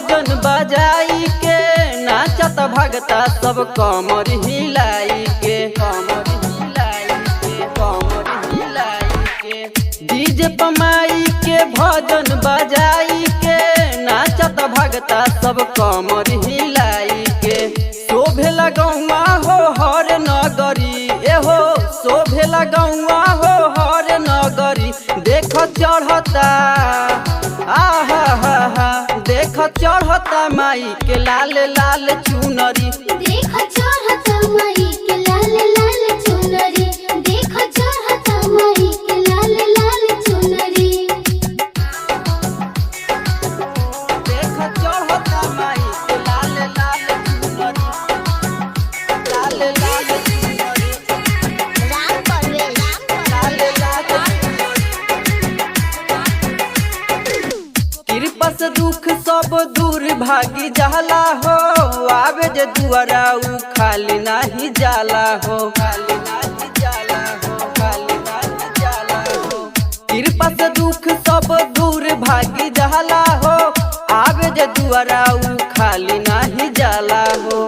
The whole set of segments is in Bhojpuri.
भजन बजाई के नाचत भगता सब कमर हिलाई के डीजे पमाई के भजन बजाई के नाचत भगता सब कमर हिलाई के शोभे लगौआ हो हर नगरी एहो शोभे लगौआ हो हर नगरी देख चढ़ता आहा हा हा देख चढ़ता माई के लाल लाल चुनरी देख चढ़ता माई के लाल लाल चुनरी देख चढ़ता माई के लाल लाल चुनरी देख चढ़ता माई के लाल लाल चुनरी लाल लाल चुनरी राम परवे लाल लाल कृपा से दुख सब दूर भागी जाला हो आवे जे दुआरा उ खाली नाही जाला हो खाली नाही जाला हो खाली नाही जाला हो कृपा से दुख सब दूर भागी जाला हो आवे जे दुआरा उ खाली नाही जाला हो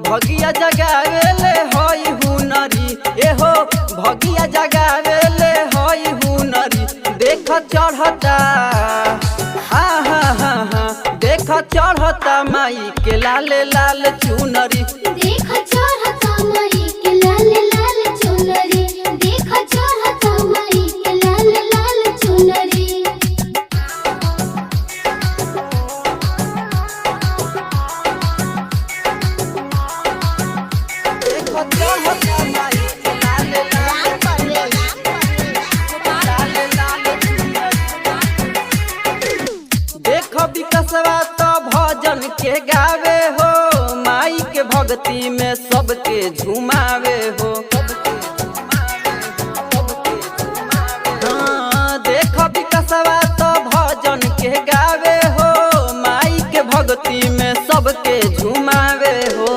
भगिया जगावेले होई हुनरी एहो भगिया जगावेले होई हुनरी देख चढ़ता हा हा हा हा देख चढ़ता माई के लाल लाल चुनरी देख चढ़ता माई के लाल लाल चुनरी देख चढ़ता माई के लाल लाल चुनरी देख चढ़ता माई के लाल लाल लाल लाल चुनरी देख विकसवा तो भजन के गावे हो माई के भक्ति में सबके झुमावे हो हाँ, देख विकसवा तो भजन के गावे हो माई के भक्ति में सबके झुमावे हो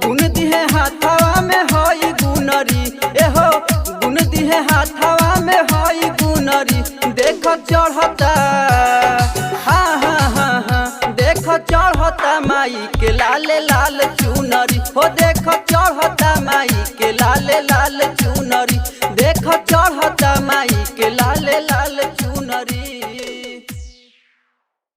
गुण दिहे हाथवा में होई गुनरी एहो गुण दिहे हाथवा में होई गुनरी देख चढ़ता हा हा हा हा देख चढ़ता माई के लाल लाल चुनरी हो देख चढ़ता माई के लाल लाल चुनरी देख चढ़ता माई के लाल लाल चुनरी।